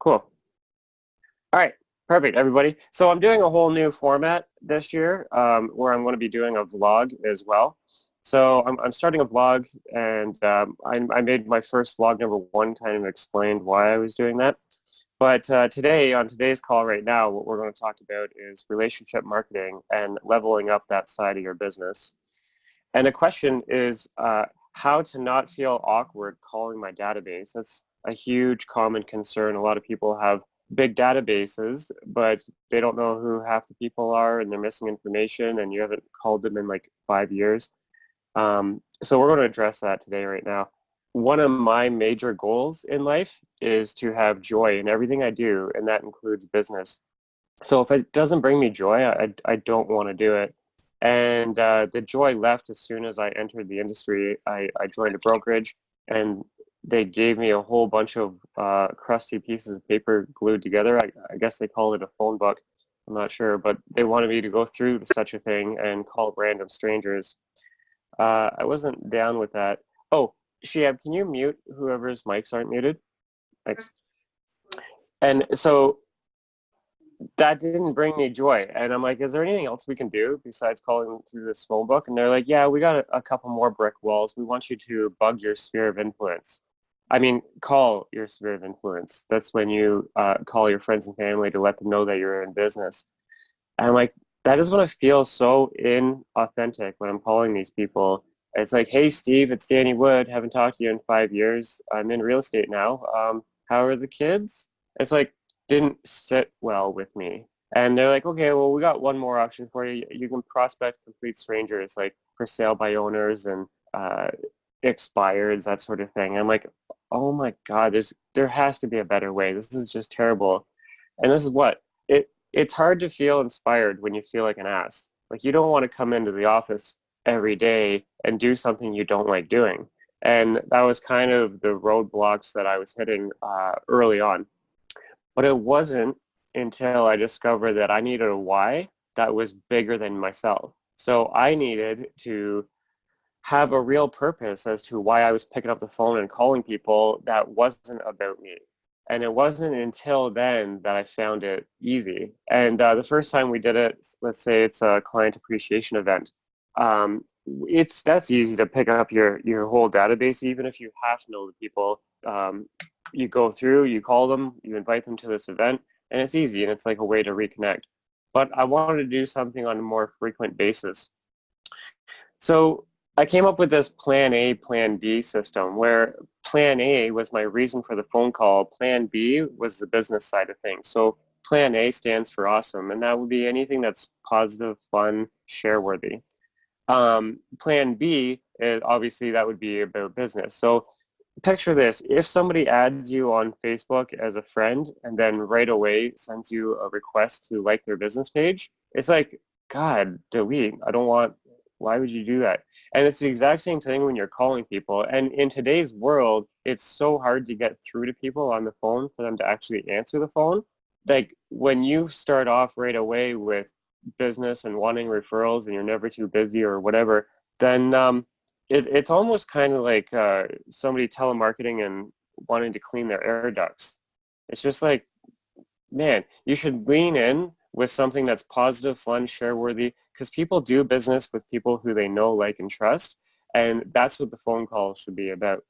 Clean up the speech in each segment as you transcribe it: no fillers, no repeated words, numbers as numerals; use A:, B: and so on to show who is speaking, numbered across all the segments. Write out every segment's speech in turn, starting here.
A: Cool. All right, perfect, everybody. So I'm doing a whole new format this year where I'm going to be doing a vlog as well. So I'm starting a vlog, and I made my first vlog #1, kind of explained why I was doing that. But today, on today's call right now, what we're going to talk about is relationship marketing and leveling up that side of your business. And the question is how to not feel awkward calling my database. That's a huge common concern. A lot of people have big databases, but they don't know who half the people are, and they're missing information, and you haven't called them in like 5 years. So we're going to address that today right now. One of my major goals in life is to have joy in everything I do, and that includes business. So if it doesn't bring me joy, I don't want to do it. And the joy left as soon as I entered the industry. I joined a brokerage, and they gave me a whole bunch of crusty pieces of paper glued together. I guess they called it a phone book. I'm not sure, but they wanted me to go through such a thing and call random strangers. I wasn't down with that. Oh, Shiab, can you mute whoever's mics aren't muted? Thanks. And so that didn't bring me joy. And I'm like, is there anything else we can do besides calling through this phone book? And they're like, yeah, we got a couple more brick walls. We want you to bug your sphere of influence. I mean, call your sphere of influence. That's when you call your friends and family to let them know that you're in business. And I'm like, that is when I feel so inauthentic when I'm calling these people. It's like, hey, Steve, it's Danny Wood. Haven't talked to you in 5 years. I'm in real estate now. How are the kids? It's like, didn't sit well with me. And they're like, okay, well, we got one more option for you. You can prospect complete strangers, like for sale by owners and expireds, that sort of thing. I'm like, oh my God, there has to be a better way. This is just terrible. And this is what? It's hard to feel inspired when you feel like an ass. Like you don't want to come into the office every day and do something you don't like doing. And that was kind of the roadblocks that I was hitting early on. But it wasn't until I discovered that I needed a why that was bigger than myself. So I needed to have a real purpose as to why I was picking up the phone and calling people that wasn't about me. And it wasn't until then that I found it easy. And the first time we did it, let's say it's a client appreciation event, that's easy to pick up your whole database, even if you have to know the people. You go through, you call them, you invite them to this event, and it's easy, and it's like a way to reconnect. But I wanted to do something on a more frequent basis. So I came up with this plan A, plan B system where plan A was my reason for the phone call. Plan B was the business side of things. So plan A stands for awesome, and that would be anything that's positive, fun, share-worthy. Plan B, is obviously that would be about business. So picture this. If somebody adds you on Facebook as a friend and then right away sends you a request to like their business page, it's like, God, delete. I don't want, why would you do that? And it's the exact same thing when you're calling people. And in today's world, it's so hard to get through to people on the phone for them to actually answer the phone. Like when you start off right away with business and wanting referrals and you're never too busy or whatever, then it's almost kind of like somebody telemarketing and wanting to clean their air ducts. It's just like, man, you should lean in with something that's positive, fun, share-worthy, because people do business with people who they know, like, and trust, and that's what the phone call should be about.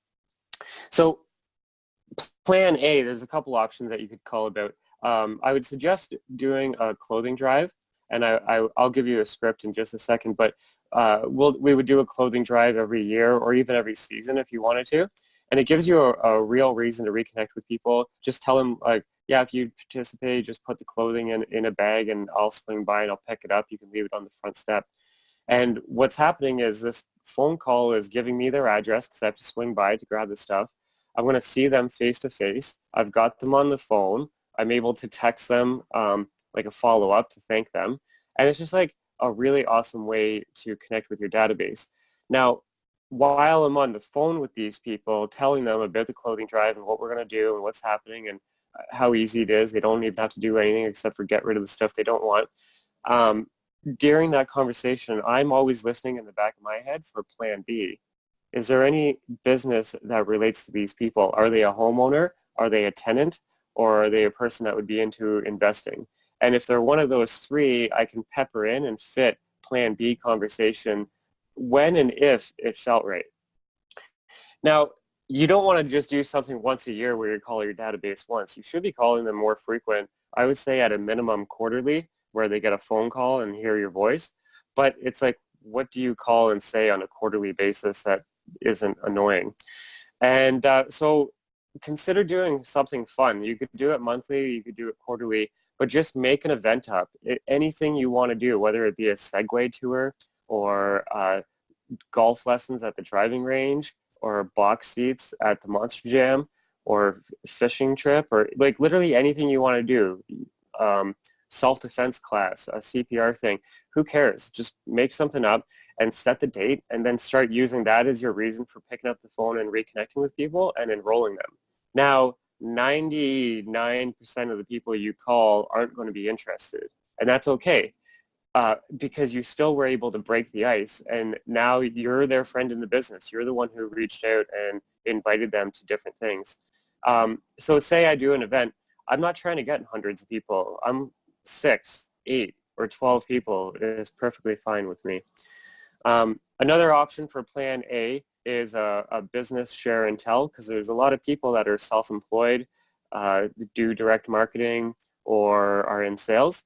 A: So plan A, there's a couple options that you could call about. I would suggest doing a clothing drive, and I'll give you a script in just a second, but we would do a clothing drive every year or even every season if you wanted to. And it gives you a real reason to reconnect with people. Just tell them, like, yeah, if you participate, just put the clothing in a bag and I'll swing by and I'll pick it up. You can leave it on the front step. And what's happening is this phone call is giving me their address because I have to swing by to grab the stuff. I'm going to see them face to face. I've got them on the phone. I'm able to text them like a follow-up to thank them. And it's just like a really awesome way to connect with your database. Now, while I'm on the phone with these people, telling them about the clothing drive and what we're going to do and what's happening and how easy it is, they don't even have to do anything except for get rid of the stuff they don't want. During that conversation, I'm always listening in the back of my head for plan B. Is there any business that relates to these people? Are they a homeowner? Are they a tenant? or are they a person that would be into investing? And if they're one of those three, I can pepper in and fit plan B conversation when and if it felt right. Now, you don't want to just do something once a year where you call your database once. You should be calling them more frequent. I would say at a minimum quarterly, where they get a phone call and hear your voice. But it's like, what do you call and say on a quarterly basis that isn't annoying? And so consider doing something fun. You could do it monthly, you could do it quarterly, but just make an event up. Anything you want to do, whether it be a Segway tour or golf lessons at the driving range or box seats at the Monster Jam or fishing trip or like literally anything you want to do. Self-defense class, a CPR thing, who cares? Just make something up and set the date and then start using that as your reason for picking up the phone and reconnecting with people and enrolling them. Now, 99% of the people you call aren't going to be interested, and that's okay. Because you still were able to break the ice, and now you're their friend in the business. You're the one who reached out and invited them to different things. So say I do an event. I'm not trying to get hundreds of people. I'm 6, 8, or 12 people is perfectly fine with me. Another option for plan A is a business share and tell, because there's a lot of people that are self-employed, do direct marketing, or are in sales.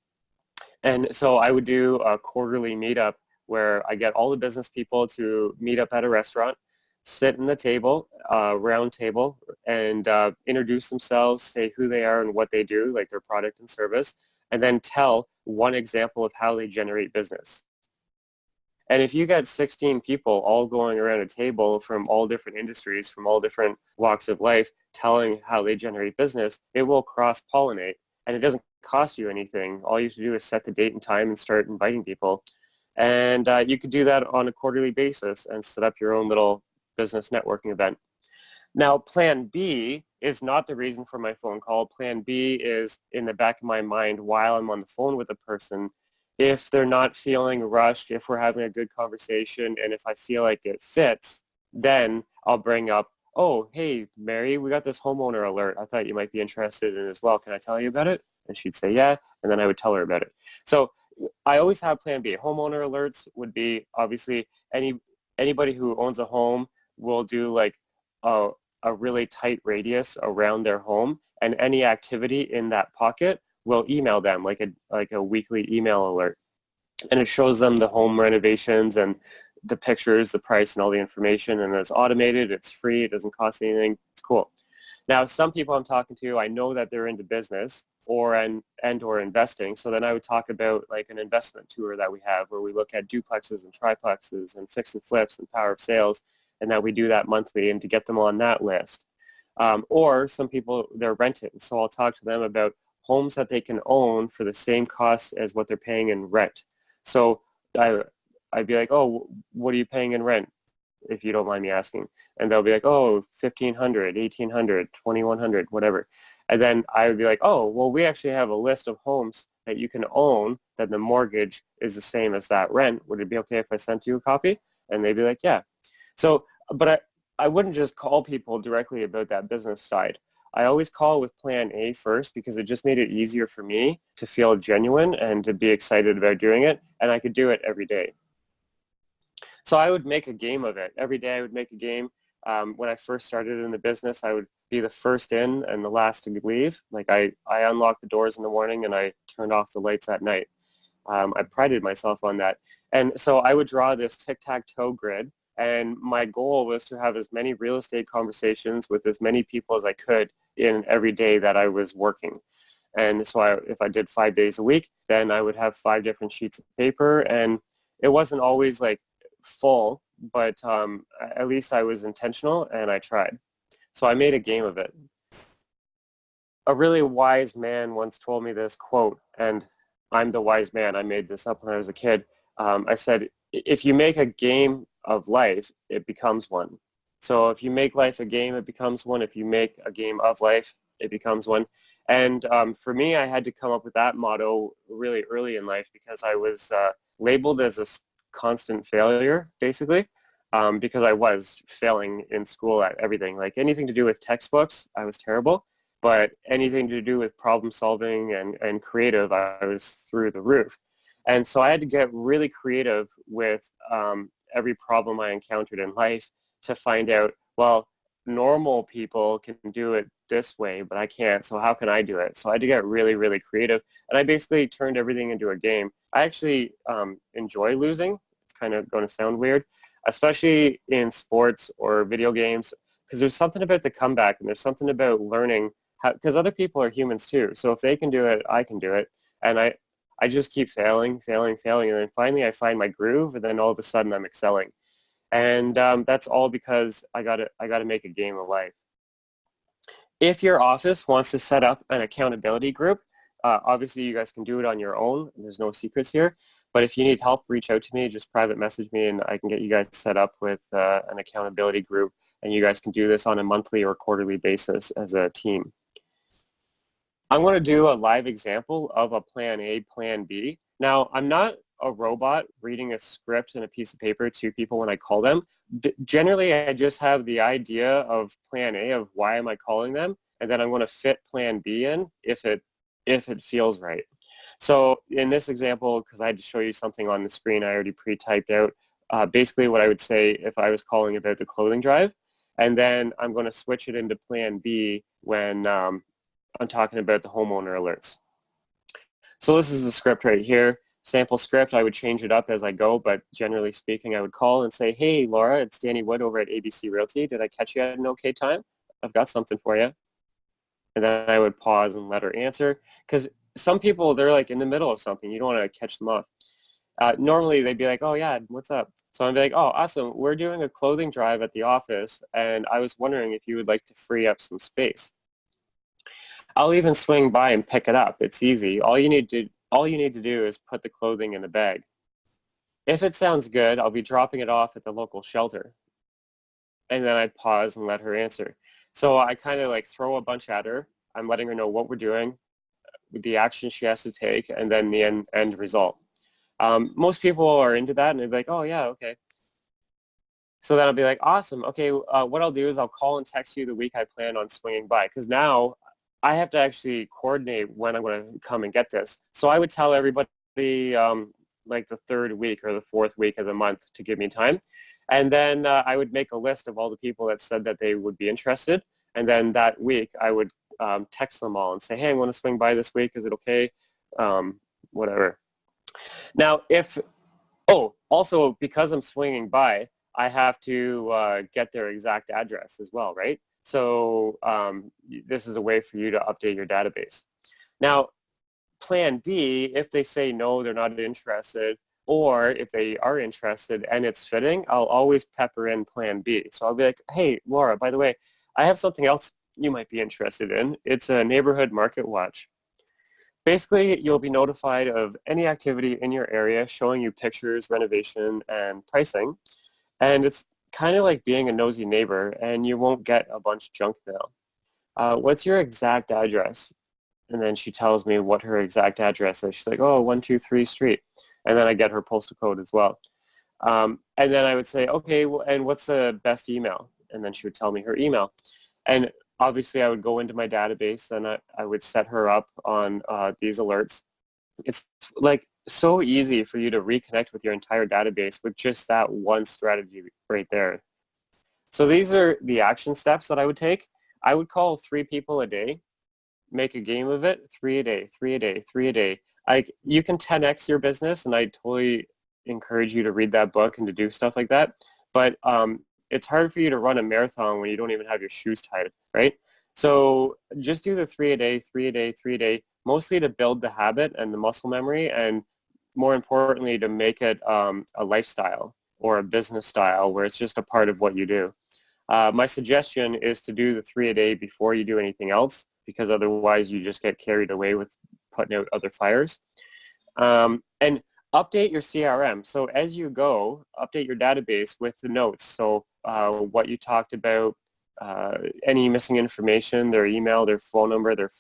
A: And so I would do a quarterly meetup where I get all the business people to meet up at a restaurant, sit in the table, round table, and introduce themselves, say who they are and what they do, like their product and service, and then tell one example of how they generate business. And if you get 16 people all going around a table from all different industries, from all different walks of life, telling how they generate business, it will cross-pollinate, and it doesn't cost you anything. All you have to do is set the date and time and start inviting people. And you could do that on a quarterly basis and set up your own little business networking event. Now, plan B is not the reason for my phone call. Plan B is in the back of my mind while I'm on the phone with a person. If they're not feeling rushed, if we're having a good conversation, and if I feel like it fits, then I'll bring up, oh, hey, Mary, we got this homeowner alert. I thought you might be interested in it as well. Can I tell you about it? And she'd say, yeah, and then I would tell her about it. So I always have plan B. Homeowner alerts would be obviously anybody who owns a home will do like a really tight radius around their home, and any activity in that pocket will email them like a weekly email alert. And it shows them the home renovations and the pictures, the price, and all the information, and it's automated, it's free, it doesn't cost anything, it's cool. Now, some people I'm talking to, I know that they're into business or investing, so then I would talk about like an investment tour that we have where we look at duplexes and triplexes and fix and flips and power of sales, and that we do that monthly and to get them on that list. Or some people, they're renting, so I'll talk to them about homes that they can own for the same cost as what they're paying in rent. So I'd be like, oh, what are you paying in rent, if you don't mind me asking? And they'll be like, oh, 1,500, 1,800, 2,100, whatever. And then I would be like, oh, well, we actually have a list of homes that you can own that the mortgage is the same as that rent. Would it be okay if I sent you a copy? And they'd be like, yeah. So, but I wouldn't just call people directly about that business side. I always call with plan A first because it just made it easier for me to feel genuine and to be excited about doing it, and I could do it every day. So I would make a game of it. Every day I would make a game. When I first started in the business, I would be the first in and the last to leave. Like I unlocked the doors in the morning and I turned off the lights at night. I prided myself on that. And so I would draw this tic-tac-toe grid, and my goal was to have as many real estate conversations with as many people as I could in every day that I was working. And so if I did 5 days a week, then I would have 5 different sheets of paper, and it wasn't always like full, but at least I was intentional and I tried. So I made a game of it. A really wise man once told me this quote, and I'm the wise man. I made this up when I was a kid. I said, if you make a game of life, it becomes one. So if you make life a game, it becomes one. If you make a game of life, it becomes one. And for me, I had to come up with that motto really early in life because I was labeled as a constant failure, basically, because I was failing in school at everything. Like anything to do with textbooks, I was terrible. but anything to do with problem solving and creative, I was through the roof. And so I had to get really creative with every problem I encountered in life to find out, well, normal people can do it this way, but I can't, so how can I do it? So I had to get really, really creative, and I basically turned everything into a game. I actually enjoy losing. It's kind of going to sound weird, especially in sports or video games, because there's something about the comeback, and there's something about learning how, because other people are humans too. So if they can do it, I can do it. And I just keep failing, failing, failing, and then finally I find my groove, and then all of a sudden I'm excelling. And that's all because I got to make a game of life. If your office wants to set up an accountability group, obviously you guys can do it on your own. There's no secrets here. But if you need help, reach out to me. Just private message me, and I can get you guys set up with an accountability group. And you guys can do this on a monthly or quarterly basis as a team. I'm going to do a live example of a plan A, plan B. Now, I'm not a robot reading a script and a piece of paper to people when I call them. Generally, I just have the idea of plan A, of why am I calling them, and then I'm going to fit plan B in if it feels right. So in this example, because I had to show you something on the screen I already pre-typed out, basically what I would say if I was calling about the clothing drive, and then I'm going to switch it into plan B when I'm talking about the homeowner alerts. So this is the script right here. Sample script, I would change it up as I go, but generally speaking, I would call and say, hey, Laura, it's Danny Wood over at ABC Realty. Did I catch you at an okay time? I've got something for you. And then I would pause and let her answer, because some people, they're like in the middle of something. You don't want to catch them off. Normally, they'd be like, oh, yeah, what's up? So I'd be like, oh, awesome. We're doing a clothing drive at the office, and I was wondering if you would like to free up some space. I'll even swing by and pick it up. It's easy. All you need to do is put the clothing in the bag. If it sounds good, I'll be dropping it off at the local shelter. And then I pause and let her answer. So I kind of like throw a bunch at her. I'm letting her know what we're doing, the action she has to take, and then the end result. Most people are into that, and they're like, oh, yeah, okay. So then I'll be like, awesome. Okay, what I'll do is I'll call and text you the week I plan on swinging by, because now I have to actually coordinate when I'm going to come and get this. So I would tell everybody like the third week or the fourth week of the month to give me time. And then I would make a list of all the people that said that they would be interested. And then that week I would text them all and say, hey, I want to swing by this week. Is it okay? Whatever. Now, also because I'm swinging by, I have to get their exact address as well, right? So this is a way for you to update your database. Now, plan B, if they say no, they're not interested, or if they are interested and it's fitting, I'll always pepper in plan B. So I'll be like, hey, Laura, by the way, I have something else you might be interested in. It's a neighborhood market watch. Basically, you'll be notified of any activity in your area showing you pictures, renovation, and pricing. And it's kind of like being a nosy neighbor, and you won't get a bunch of junk mail. What's your exact address? And then she tells me what her exact address is. She's like, oh, 123 Street. And then I get her postal code as well. And then I would say, okay, well, and what's the best email? And then she would tell me her email. And obviously I would go into my database and I would set her up on these alerts. It's like so easy for you to reconnect with your entire database with just that one strategy right there. So these are the action steps that I would take. I would call 3 people a day, make a game of it, 3 a day, 3 a day, 3 a day. You can 10x your business, and I totally encourage you to read that book and to do stuff like that. But it's hard for you to run a marathon when you don't even have your shoes tied, right? So just do the 3 a day, 3 a day, 3 a day, mostly to build the habit and the muscle memory, and more importantly, to make it a lifestyle or a business style where it's just a part of what you do. My suggestion is to do the 3 a day before you do anything else, because otherwise you just get carried away with putting out other fires. And update your CRM. So as you go, update your database with the notes. So what you talked about, any missing information, their email, their phone number, their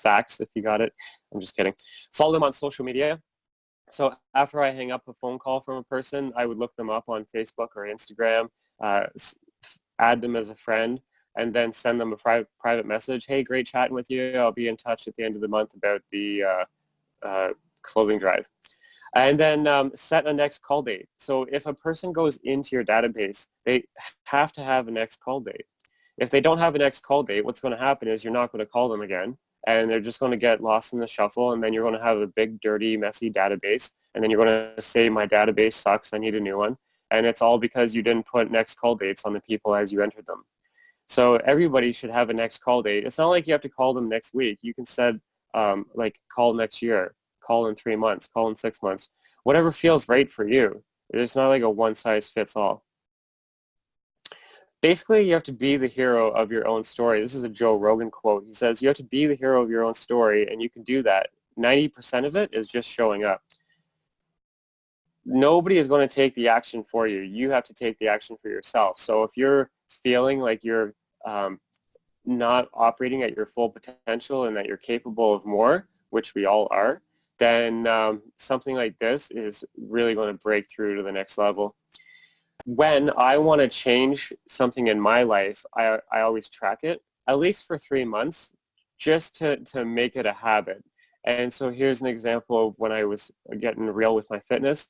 A: fax if you got it. I'm just kidding. Follow them on social media. So after I hang up a phone call from a person, I would look them up on Facebook or Instagram, add them as a friend, and then send them a private message. Hey, great chatting with you. I'll be in touch at the end of the month about the clothing drive. And then set a next call date. So if a person goes into your database, they have to have a next call date. If they don't have a next call date, what's going to happen is you're not going to call them again, and they're just going to get lost in the shuffle, and then you're going to have a big, dirty, messy database, and then you're going to say, my database sucks, I need a new one. And it's all because you didn't put next call dates on the people as you entered them. So everybody should have a next call date. It's not like you have to call them next week. You can set like call next year, call in 3 months, call in 6 months, whatever feels right for you. It's not like a one size fits all. Basically, you have to be the hero of your own story. This is a Joe Rogan quote. He says, you have to be the hero of your own story, and you can do that. 90% of it is just showing up. Nobody is going to take the action for you. You have to take the action for yourself. So if you're feeling like you're not operating at your full potential and that you're capable of more, which we all are, then something like this is really going to break through to the next level. When I want to change something in my life, I always track it, at least for 3 months, just to make it a habit. And so here's an example of when I was getting real with my fitness.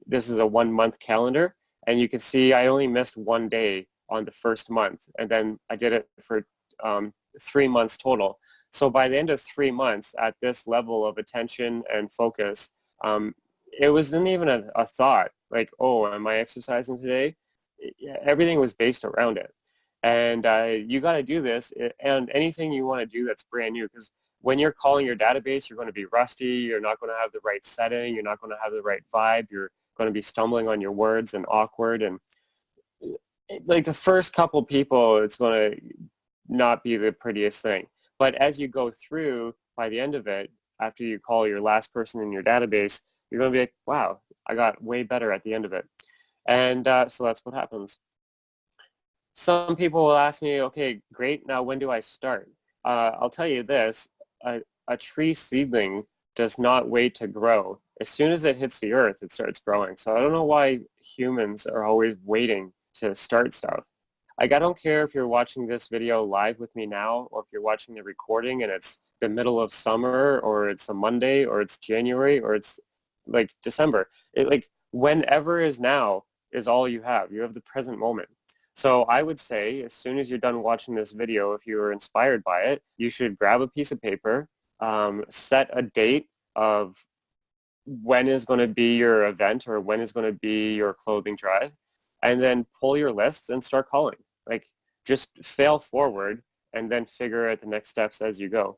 A: This is a 1 month calendar, and you can see I only missed 1 day on the first month, and then I did it for 3 months total. So by the end of 3 months at this level of attention and focus, it wasn't even a thought like, oh, am I exercising today? Everything was based around it. And you got to do this, and anything you want to do that's brand new, because when you're calling your database, you're going to be rusty, you're not going to have the right setting, you're not going to have the right vibe, you're going to be stumbling on your words and awkward, and like the first couple people, it's going to not be the prettiest thing. But as you go through, by the end of it, after you call your last person in your database, you're going to be like, wow, I got way better at the end of it. And so that's what happens. Some people will ask me, okay, great, now when do I start? I'll tell you this, a tree seedling does not wait to grow. As soon as it hits the earth, it starts growing. So I don't know why humans are always waiting to start stuff. Like, I don't care if you're watching this video live with me now, or if you're watching the recording and it's the middle of summer, or it's a Monday, or it's January, or it's like December. Like, whenever is now is all you have. You have the present moment. So I would say as soon as you're done watching this video, if you were inspired by it, you should grab a piece of paper, set a date of when is going to be your event or when is going to be your clothing drive, and then pull your list and start calling. Like, just fail forward and then figure out the next steps as you go.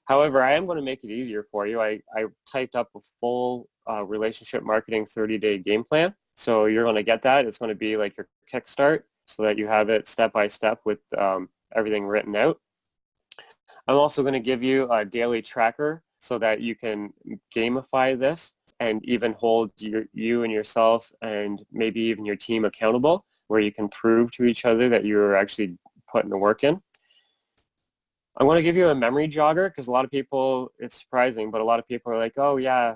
A: However, I am going to make it easier for you. I typed up a full relationship marketing 30-day game plan. So you're going to get that. It's going to be like your kickstart so that you have it step by step with everything written out. I'm also going to give you a daily tracker so that you can gamify this and even hold you and yourself and maybe even your team accountable, where you can prove to each other that you're actually putting the work in. I'm going to give you a memory jogger because a lot of people, it's surprising, but a lot of people are like, oh yeah,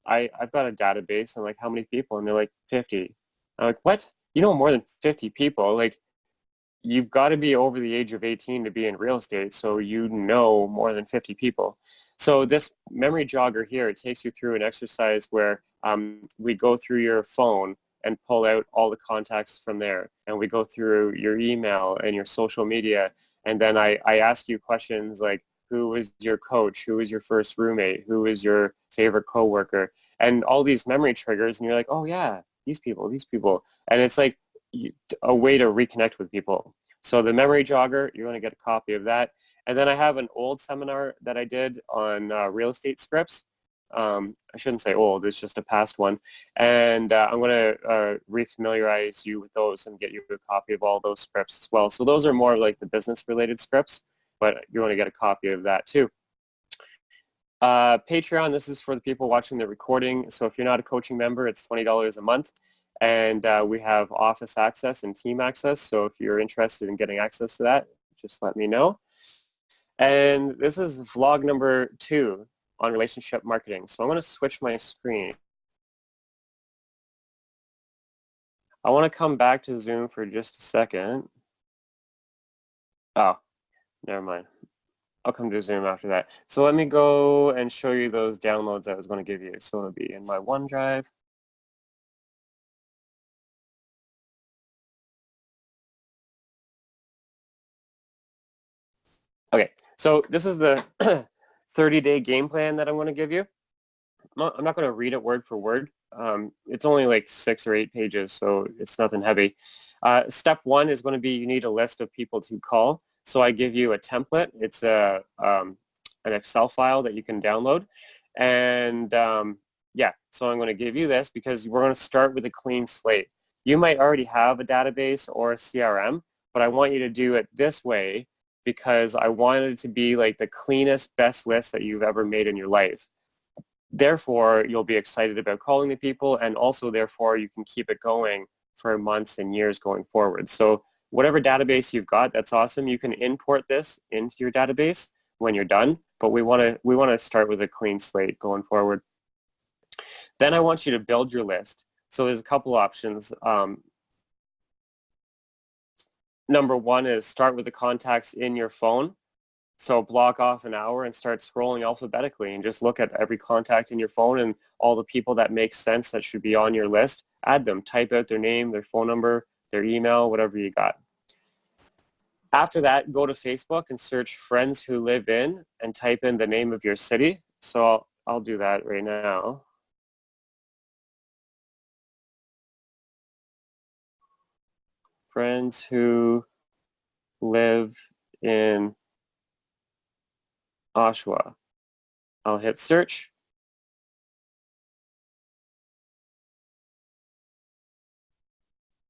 A: I've got a database, and like, how many people? And they're like, 50. I'm like, what? You know more than 50 people? Like, you've got to be over the age of 18 to be in real estate, so you know more than 50 people. So this memory jogger here, it takes you through an exercise where we go through your phone and pull out all the contacts from there, and we go through your email and your social media, and then I ask you questions like, who was your coach, who was your first roommate, who was your favorite coworker, and all these memory triggers, and you're like, oh yeah, these people, and it's like a way to reconnect with people. So the memory jogger, you're going to get a copy of that. And then I have an old seminar that I did on real estate scripts. I shouldn't say old, it's just a past one. And I'm going to refamiliarize you with those and get you a copy of all those scripts as well. So those are more like the business-related scripts, but you're going to get a copy of that too. Patreon, this is for the people watching the recording. So if you're not a coaching member, it's $20 a month. And we have office access and team access. So if you're interested in getting access to that, just let me know. And this is vlog number 2 on relationship marketing. So I'm going to switch my screen. I want to come back to Zoom for just a second. Oh, never mind. I'll come to Zoom after that. So let me go and show you those downloads I was going to give you. So it'll be in my OneDrive. Okay, so this is the 30-day game plan that I'm going to give you. I'm not going to read it word for word. It's only like 6 or 8 pages, so it's nothing heavy. Step 1 is going to be you need a list of people to call. So I give you a template. It's an Excel file that you can download. And yeah, so I'm going to give you this because we're going to start with a clean slate. You might already have a database or a CRM, but I want you to do it this way because I want it to be like the cleanest, best list that you've ever made in your life. Therefore, you'll be excited about calling the people, and also therefore you can keep it going for months and years going forward. So whatever database you've got, that's awesome. You can import this into your database when you're done, but we want to start with a clean slate going forward. Then I want you to build your list. So there's a couple options. Number 1 is start with the contacts in your phone. So block off an hour and start scrolling alphabetically and just look at every contact in your phone and all the people that make sense that should be on your list. Add them. Type out their name, their phone number, their email, whatever you got. After that, go to Facebook and search friends who live in and type in the name of your city. So I'll do that right now. Friends who live in Oshawa. I'll hit search.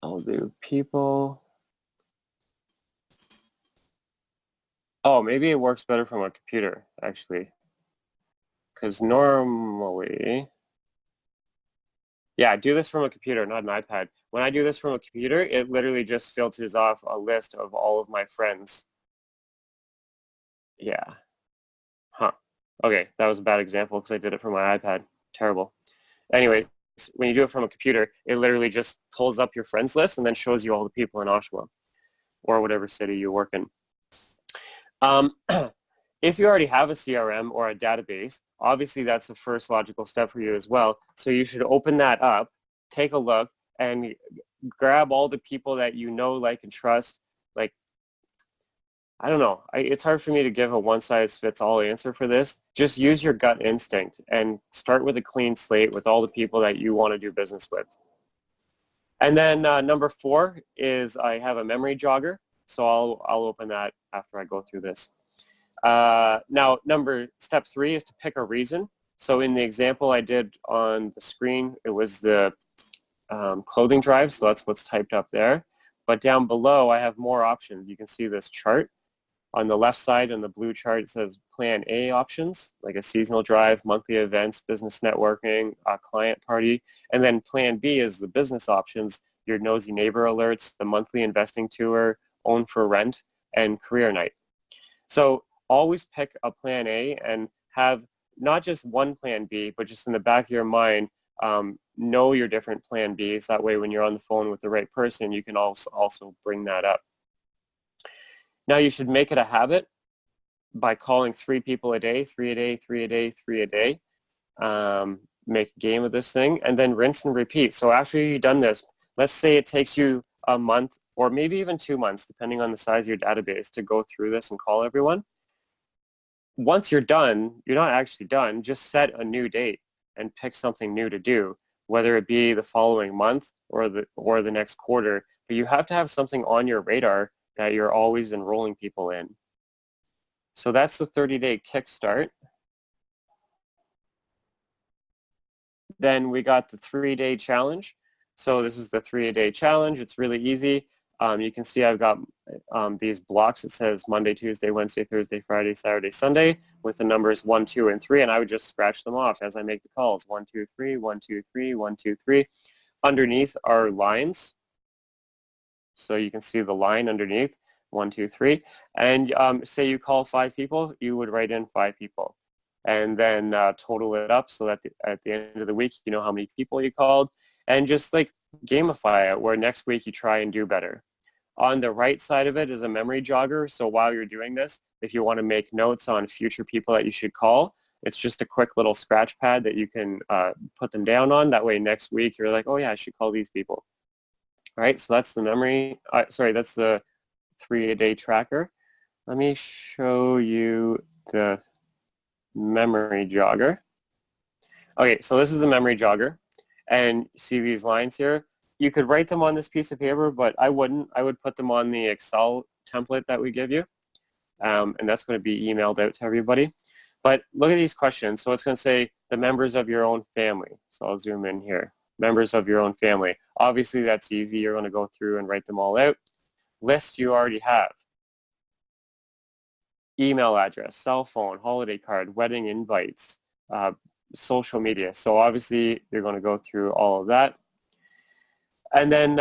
A: I'll do people. Oh, maybe it works better from a computer, actually. Because normally, yeah, do this from a computer, not an iPad. When I do this from a computer, it literally just filters off a list of all of my friends. Yeah. Huh. Okay, that was a bad example because I did it from my iPad. Terrible. Anyway, when you do it from a computer, it literally just pulls up your friends list and then shows you all the people in Oshawa or whatever city you work in. If you already have a CRM or a database, obviously that's the first logical step for you as well. So you should open that up, take a look, and grab all the people that you know, like, and trust. Like, I don't know. It's hard for me to give a one-size-fits-all answer for this. Just use your gut instinct and start with a clean slate with all the people that you want to do business with. And then number 4 is I have a memory jogger. So I'll open that after I go through this. Now, step 3 is to pick a reason. So in the example I did on the screen, it was the clothing drive, so that's what's typed up there. But down below, I have more options. You can see this chart. On the left side in the blue chart, it says Plan A options, like a seasonal drive, monthly events, business networking, a client party. And then Plan B is the business options, your nosy neighbor alerts, the monthly investing tour, own for rent, and career night. So always pick a Plan A and have not just one Plan B, but just in the back of your mind, know your different Plan Bs. That way when you're on the phone with the right person, you can also bring that up. Now you should make it a habit by calling 3 people a day, 3 a day, 3 a day, 3 a day. Make a game of this thing and then rinse and repeat. So after you've done this, let's say it takes you a month or maybe even 2 months, depending on the size of your database, to go through this and call everyone. Once you're done, you're not actually done. Just set a new date and pick something new to do, whether it be the following month or the next quarter. But you have to have something on your radar that you're always enrolling people in. So that's the 30-day kickstart. Then we got the 3-day challenge. So this is the 3-a-day challenge. It's really easy. You can see I've got these blocks. It says Monday, Tuesday, Wednesday, Thursday, Friday, Saturday, Sunday with the numbers 1, 2, and 3. And I would just scratch them off as I make the calls. 1, 2, 3, 1, 2, 3, 1, 2, 3. Underneath are lines. So you can see the line underneath, 1, 2, 3. And say you call 5 people, you would write in 5 people. And then total it up so that at the end of the week, you know how many people you called. And just like gamify it where next week you try and do better. On the right side of it is a memory jogger. So while you're doing this, if you want to make notes on future people that you should call, it's just a quick little scratch pad that you can put them down on. That way next week you're like, oh yeah, I should call these people. All right, so that's the memory, that's the 3-a-day tracker. Let me show you the memory jogger. Okay, so this is the memory jogger. And see these lines here? You could write them on this piece of paper, but I wouldn't. I would put them on the Excel template that we give you. And that's going to be emailed out to everybody. But look at these questions. So it's going to say the members of your own family. So I'll zoom in here. Members of your own family. Obviously, that's easy. You're going to go through and write them all out. List you already have. Email address, cell phone, holiday card, wedding invites, social media. So obviously, you're going to go through all of that. And then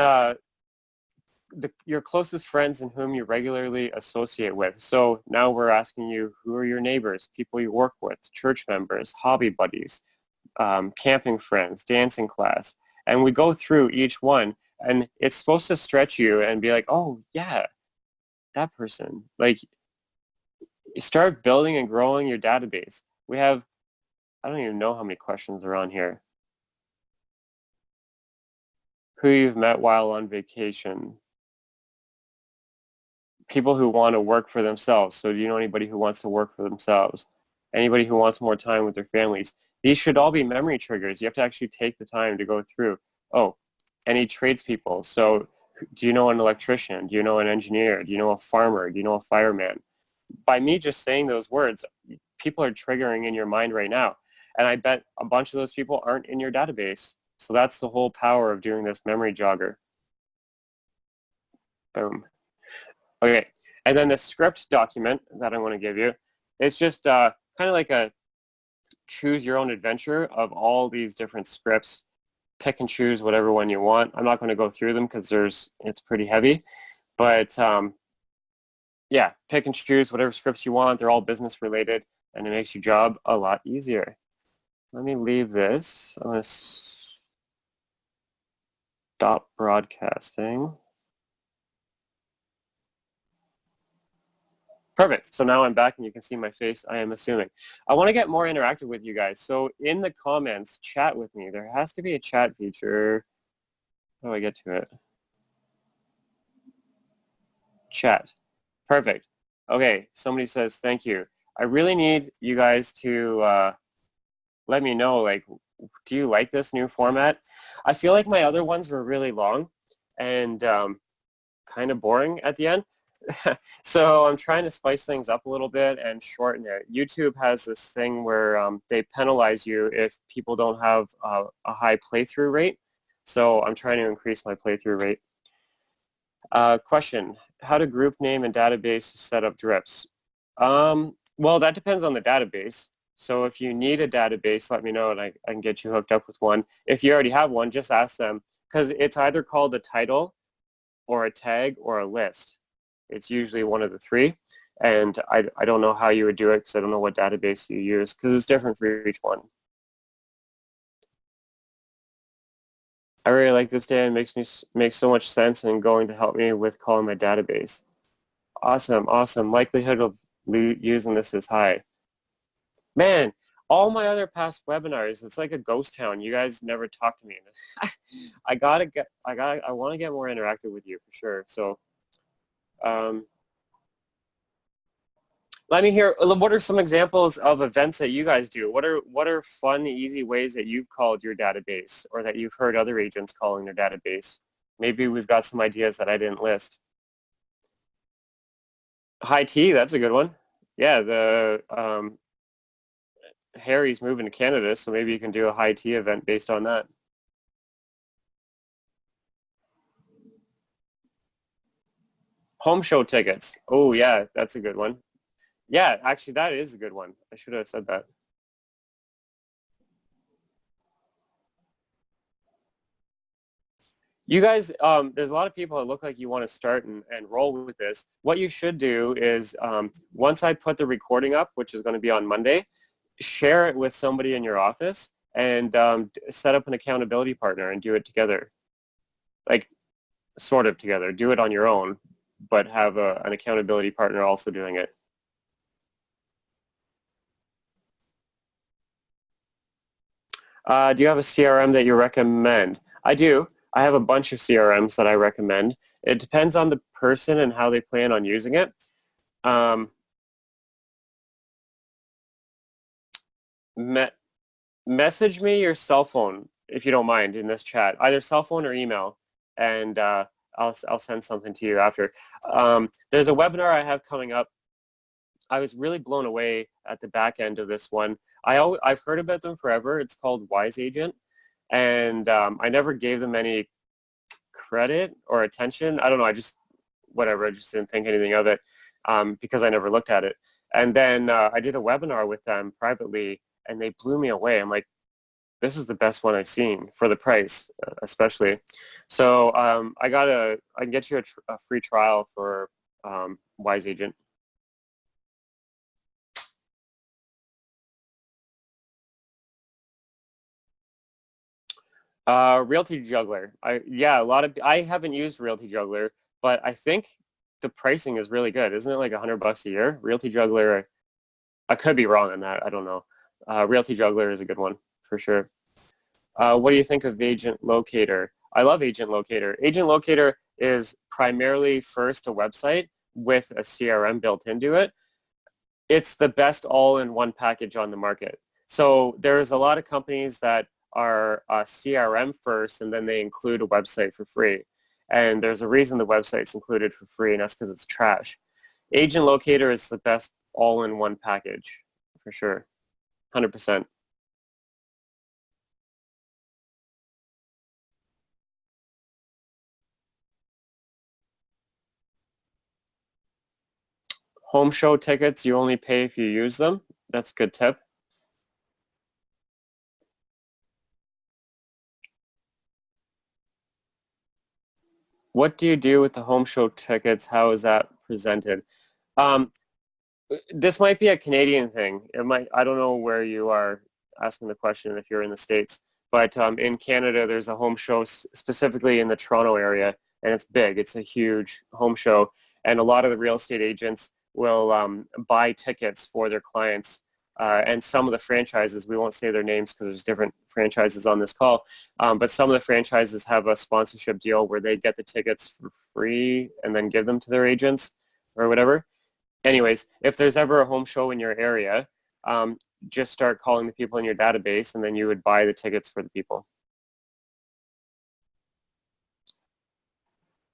A: your closest friends and whom you regularly associate with. So now we're asking you, who are your neighbors, people you work with, church members, hobby buddies, camping friends, dancing class. And we go through each one, and it's supposed to stretch you and be like, oh, yeah, that person. Like, you start building and growing your database. We have, I don't even know how many questions are on here. Who you've met while on vacation. People who want to work for themselves. So do you know anybody who wants to work for themselves? Anybody who wants more time with their families? These should all be memory triggers. You have to actually take the time to go through. Oh, any tradespeople. So do you know an electrician? Do you know an engineer? Do you know a farmer? Do you know a fireman? By me just saying those words, people are triggering in your mind right now. And I bet a bunch of those people aren't in your database. So that's the whole power of doing this memory jogger. Boom. Okay, and then the script document that I'm going to give you, it's just kind of like a choose your own adventure of all these different scripts. Pick and choose whatever one you want. I'm not going to go through them because it's pretty heavy, but yeah, pick and choose whatever scripts you want. They're all business related, and it makes your job a lot easier. Let me leave this. I'm going to stop broadcasting. Perfect. So now I'm back and you can see my face, I am assuming. I want to get more interactive with you guys. So in the comments, chat with me. There has to be a chat feature. How do I get to it? Chat. Perfect. Okay, somebody says thank you. I really need you guys to let me know, like, do you like this new format? I feel like my other ones were really long and kind of boring at the end. So I'm trying to spice things up a little bit and shorten it. YouTube has this thing where they penalize you if people don't have a high playthrough rate. So I'm trying to increase my playthrough rate. Question, how to group name and database set up drips? Well, that depends on the database. So if you need a database, let me know and I can get you hooked up with one. If you already have one, just ask them because it's either called a title or a tag or a list. It's usually one of the three, and I don't know how you would do it because I don't know what database you use because it's different for each one. I really like this, Dan. It makes so much sense and going to help me with calling my database. Awesome, awesome. Likelihood of using this is high. Man, all my other past webinars, it's like a ghost town. You guys never talk to me. I want to get more interactive with you for sure. So. Let me hear, what are some examples of events that you guys do? What are fun, easy ways that you've called your database or that you've heard other agents calling their database? Maybe we've got some ideas that I didn't list. High tea, that's a good one. Yeah, Harry's moving to Canada, so maybe you can do a high tea event based on that. Home show tickets. Oh, yeah, that's a good one. Yeah, actually, that is a good one. I should have said that. You guys, there's a lot of people that look like you want to start and roll with this. What you should do is once I put the recording up, which is going to be on Monday, share it with somebody in your office and set up an accountability partner and do it together. Like, sort of together. Do it on your own, but have an accountability partner also doing it. Do you have a CRM that you recommend? I do. I have a bunch of CRMs that I recommend. It depends on the person and how they plan on using it. Me Message me your cell phone if you don't mind in this chat, either cell phone or email, and I'll send something to you after. There's a webinar I have coming up. I was really blown away at the back end of this one. I've heard about them forever. It's called Wise Agent, and I never gave them any credit or attention. I don't know. I just didn't think anything of it because I never looked at it. And then I did a webinar with them privately, and they blew me away. I'm like, this is the best one I've seen for the price, especially. So I can get you a free trial for Wise Agent. Realty Juggler. I haven't used Realty Juggler, but I think the pricing is really good. Isn't it like $100 a year? Realty Juggler, I could be wrong on that. I don't know. Realty Juggler is a good one for sure. What do you think of Agent Locator? I love Agent Locator. Agent Locator is primarily first a website with a CRM built into it. It's the best all-in-one package on the market. So there's a lot of companies that are CRM first and then they include a website for free. And there's a reason the website's included for free, and that's because it's trash. Agent Locator is the best all-in-one package for sure, 100%. Home show tickets, you only pay if you use them. That's a good tip. What do you do with the home show tickets? How is that presented? Um, this might be a Canadian thing. I don't know where you are asking the question if you're in the States, but in Canada there's a home show specifically in the Toronto area, and it's big. It's a huge home show, and a lot of the real estate agents will buy tickets for their clients. And some of the franchises, we won't say their names because there's different franchises on this call, but some of the franchises have a sponsorship deal where they get the tickets for free and then give them to their agents or whatever. Anyways, if there's ever a home show in your area, just start calling the people in your database, and then you would buy the tickets for the people.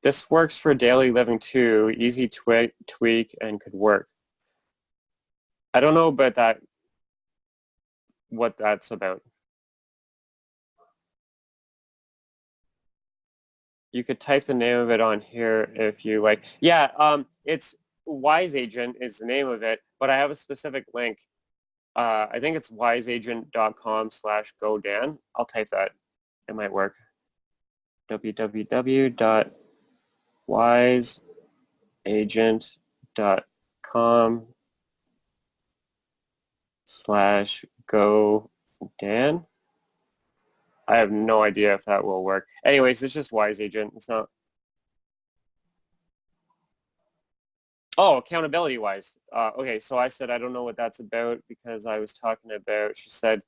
A: This works for daily living too. Easy tweak and could work. I don't know about that, what that's about. You could type the name of it on here if you like. Yeah, it's Wise Agent is the name of it, but I have a specific link. I think it's wiseagent.com/GoDan. I'll type that. It might work. www.wiseagent.com/GoDan. I have no idea if that will work. Anyways, it's just Wise Agent. It's not. Oh, accountability wise. Okay, so I said I don't know what that's about because I was talking about, she said,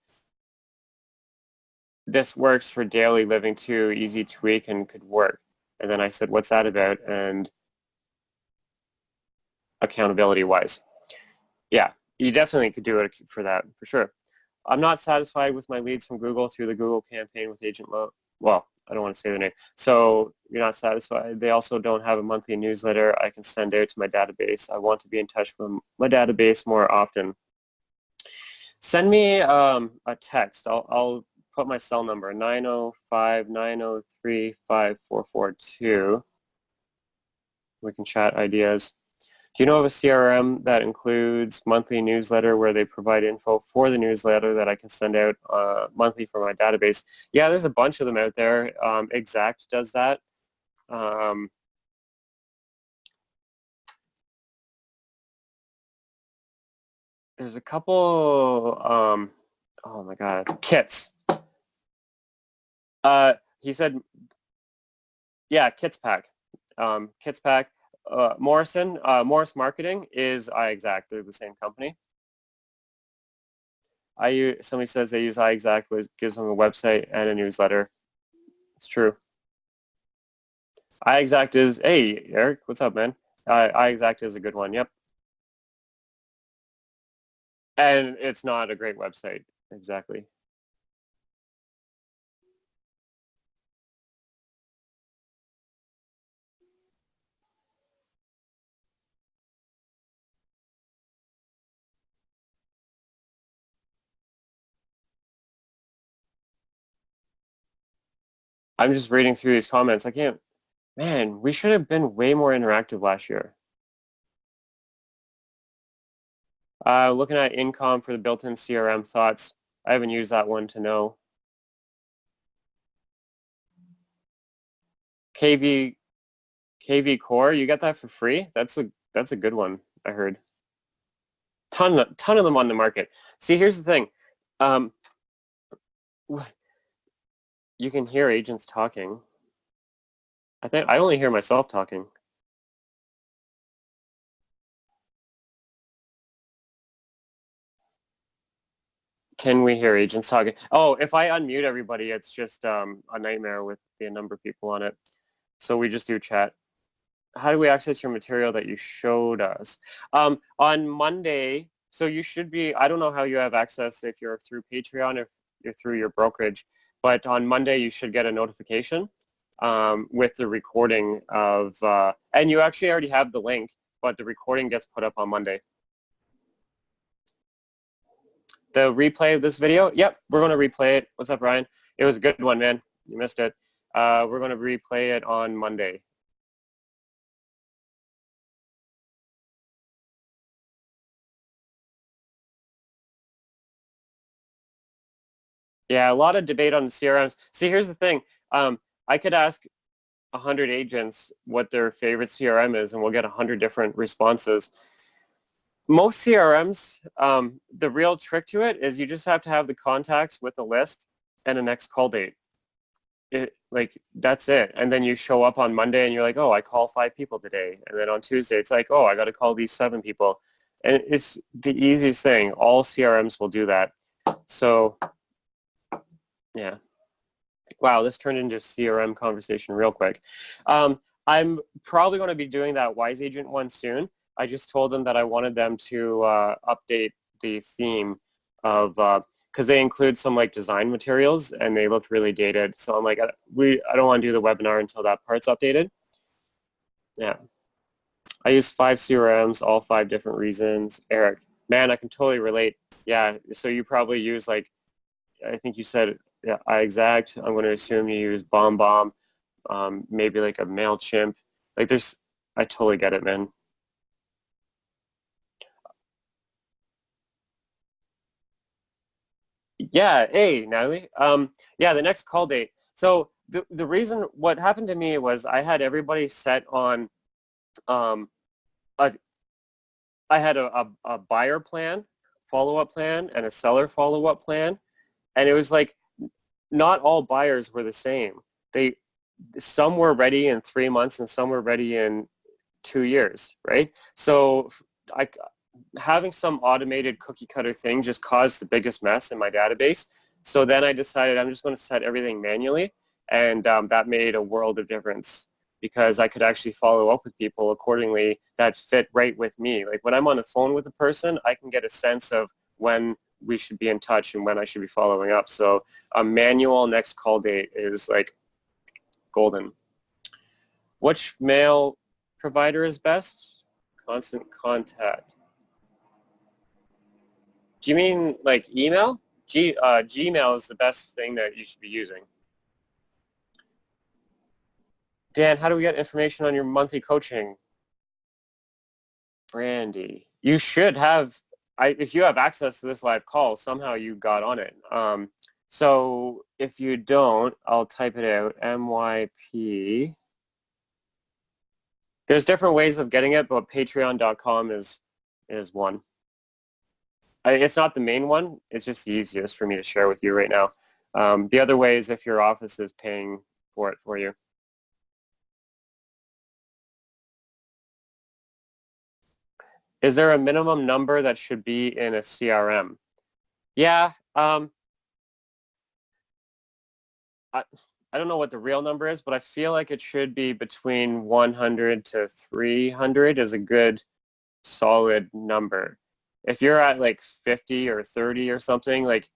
A: this works for daily living too, easy tweak and could work. And then I said, what's that about? And accountability wise. Yeah, you definitely could do it for that, for sure. I'm not satisfied with my leads from Google through the Google campaign with Agent Low. Well, I don't want to say the name. So you're not satisfied. They also don't have a monthly newsletter I can send out to my database. I want to be in touch with my database more often. Send me a text. I'll put my cell number, 905-903-5442. We can chat ideas. Do you know of a CRM that includes monthly newsletter where they provide info for the newsletter that I can send out monthly for my database? Yeah, there's a bunch of them out there. Exact does that. There's a couple, oh my God, Kits. He said, yeah, Kits Pack. Kits Pack. Morris Marketing is iExact. They're the same company. Somebody says they use iExact, which gives them a website and a newsletter. It's true. iExact is, hey, Eric, what's up, man? iExact is a good one, yep. And it's not a great website, exactly. I'm just reading through these comments. I can't, man, we should have been way more interactive last year. Looking at income for the built-in CRM thoughts. I haven't used that one to know. KV Core, you got that for free? That's a good one, I heard. Ton of them on the market. See, here's the thing. You can hear agents talking. I think I only hear myself talking. Can we hear agents talking? Oh, if I unmute everybody, it's just a nightmare with the number of people on it. So we just do chat. How do we access your material that you showed us? On Monday, so you should be, I don't know how you have access if you're through Patreon or if you're through your brokerage, but on Monday you should get a notification with the recording of, and you actually already have the link, but the recording gets put up on Monday. The replay of this video, yep, we're going to replay it. What's up, Ryan? It was a good one, man. You missed it. We're going to replay it on Monday. Yeah, a lot of debate on the CRMs. See, here's the thing. I could ask 100 agents what their favorite CRM is, and we'll get 100 different responses. Most CRMs, the real trick to it is you just have to have the contacts with a list and a next call date. That's it. And then you show up on Monday and you're like, oh, I call 5 people today. And then on Tuesday, it's like, oh, I got to call these 7 people. And it's the easiest thing. All CRMs will do that. So, yeah. Wow, this turned into a CRM conversation real quick. I'm probably going to be doing that Wise Agent one soon. I just told them that I wanted them to update the theme of, because they include some like design materials and they looked really dated. So I'm like, I don't want to do the webinar until that part's updated. Yeah. I use 5 CRMs, all 5 different reasons. Eric, man, I can totally relate. Yeah, so you probably use like, I think you said, yeah, iExact. I'm going to assume you use BombBomb, maybe like a MailChimp. Like I totally get it, man. Yeah, hey, Natalie. Yeah, the next call date. So the reason what happened to me was I had everybody set on, um, a, I had a buyer plan, follow-up plan, and a seller follow-up plan. And it was like, not all buyers were the same. Some were ready in 3 months and some were ready in 2 years, right? So having some automated cookie cutter thing just caused the biggest mess in my database. So then I decided I'm just going to set everything manually, and that made a world of difference because I could actually follow up with people accordingly that fit right with me. Like when I'm on the phone with a person, I can get a sense of when we should be in touch and when I should be following up. So a manual next call date is like golden. Which mail provider is best? Constant Contact. Do you mean like email? Gmail is the best thing that you should be using. Dan, how do we get information on your monthly coaching? Brandy, you should have, if you have access to this live call, somehow you got on it. So if you don't, I'll type it out, MYP. There's different ways of getting it, but patreon.com is one. It's not the main one. It's just the easiest for me to share with you right now. The other way is if your office is paying for it for you. Is there a minimum number that should be in a CRM? Yeah, I don't know what the real number is, but I feel like it should be between 100 to 300 is a good solid number. If you're at like 50 or 30 or something, like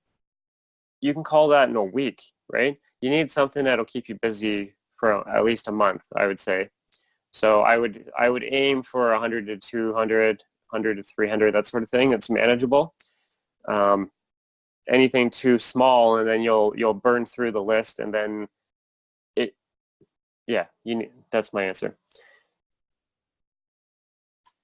A: you can call that in a week, right? You need something that'll keep you busy for at least a month, I would say. So I would aim for 100 to 200, 100 to 300, that sort of thing. It's manageable. Um, Anything too small, and then you'll burn through the list, and then it, yeah, that's my answer.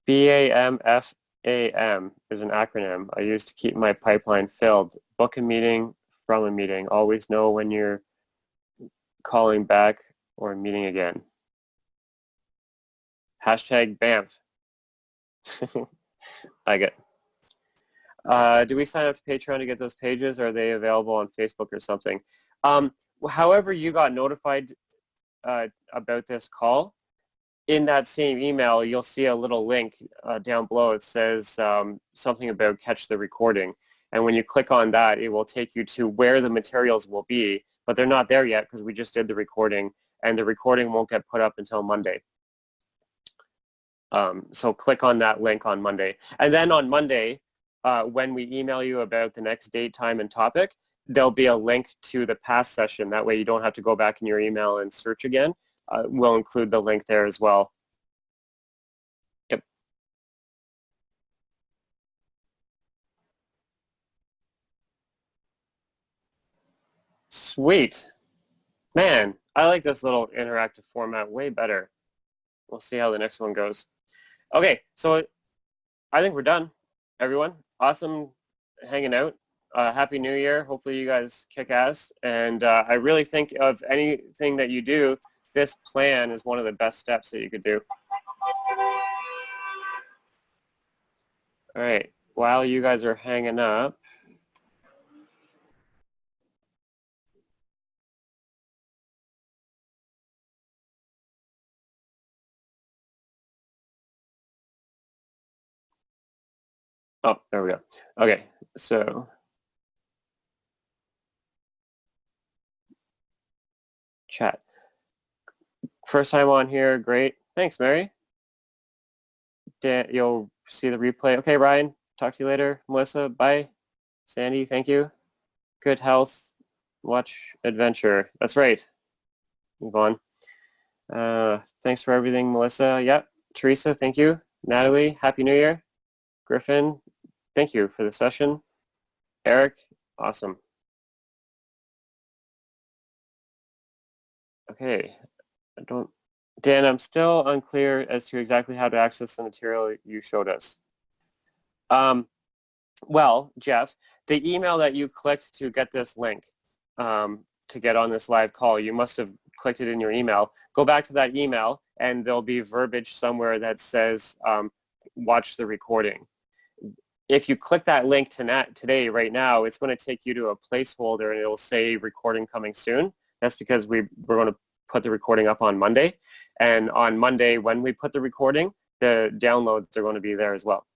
A: BAMFAM is an acronym I use to keep my pipeline filled. Book a meeting from a meeting. Always know when you're calling back or meeting again. Hashtag BAMF. I get. Do we sign up to Patreon to get those pages? Or are they available on Facebook or something? However you got notified about this call, in that same email, you'll see a little link down below. It says something about catch the recording. And when you click on that, it will take you to where the materials will be. But they're not there yet because we just did the recording. And the recording won't get put up until Monday. So click on that link on Monday. And then on Monday, when we email you about the next date, time, and topic, there'll be a link to the past session. That way you don't have to go back in your email and search again. We'll include the link there as well. Yep. Sweet. Man, I like this little interactive format way better. We'll see how the next one goes. Okay, so I think we're done, everyone. Awesome hanging out. Happy New Year. Hopefully you guys kick ass. And I really think of anything that you do, this plan is one of the best steps that you could do. All right, while you guys are hanging up, oh, there we go. Okay, so chat. First time on here, great. Thanks, Mary. You'll see the replay. Okay, Ryan, talk to you later. Melissa, bye. Sandy, thank you. Good health, watch adventure. That's right. Move on. Thanks for everything, Melissa. Yep. Teresa, thank you. Natalie, Happy New Year. Griffin, thank you for the session. Eric, awesome. Okay, Dan, I'm still unclear as to exactly how to access the material you showed us. Well, Jeff, the email that you clicked to get this link to get on this live call, you must have clicked it in your email. Go back to that email and there'll be verbiage somewhere that says watch the recording. If you click that link today, right now, it's going to take you to a placeholder and it'll say recording coming soon. That's because we're going to put the recording up on Monday. And on Monday, when we put the recording, the downloads are going to be there as well.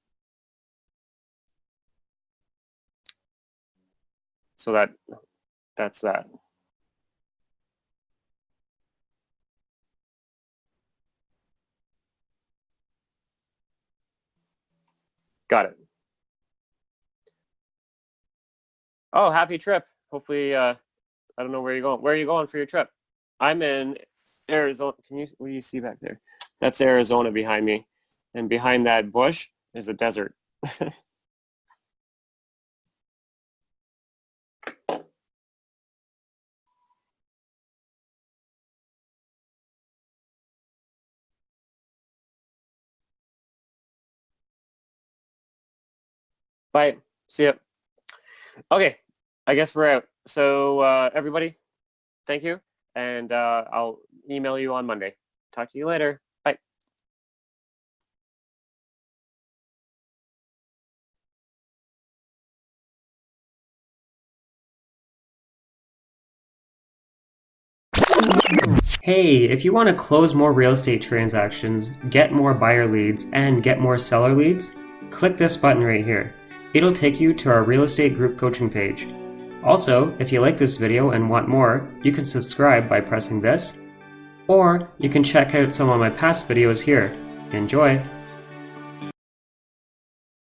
A: So that's that. Got it. Oh, happy trip. Hopefully, I don't know where you're going. Where are you going for your trip? I'm in Arizona. What do you see back there? That's Arizona behind me. And behind that bush is a desert. Bye. See ya. Okay, I guess we're out. So everybody, thank you. And I'll email you on Monday. Talk to you later. Bye.
B: Hey, if you want to close more real estate transactions, get more buyer leads, and get more seller leads, click this button right here. It'll take you to our real estate group coaching page. Also, if you like this video and want more, you can subscribe by pressing this, or you can check out some of my past videos here. Enjoy!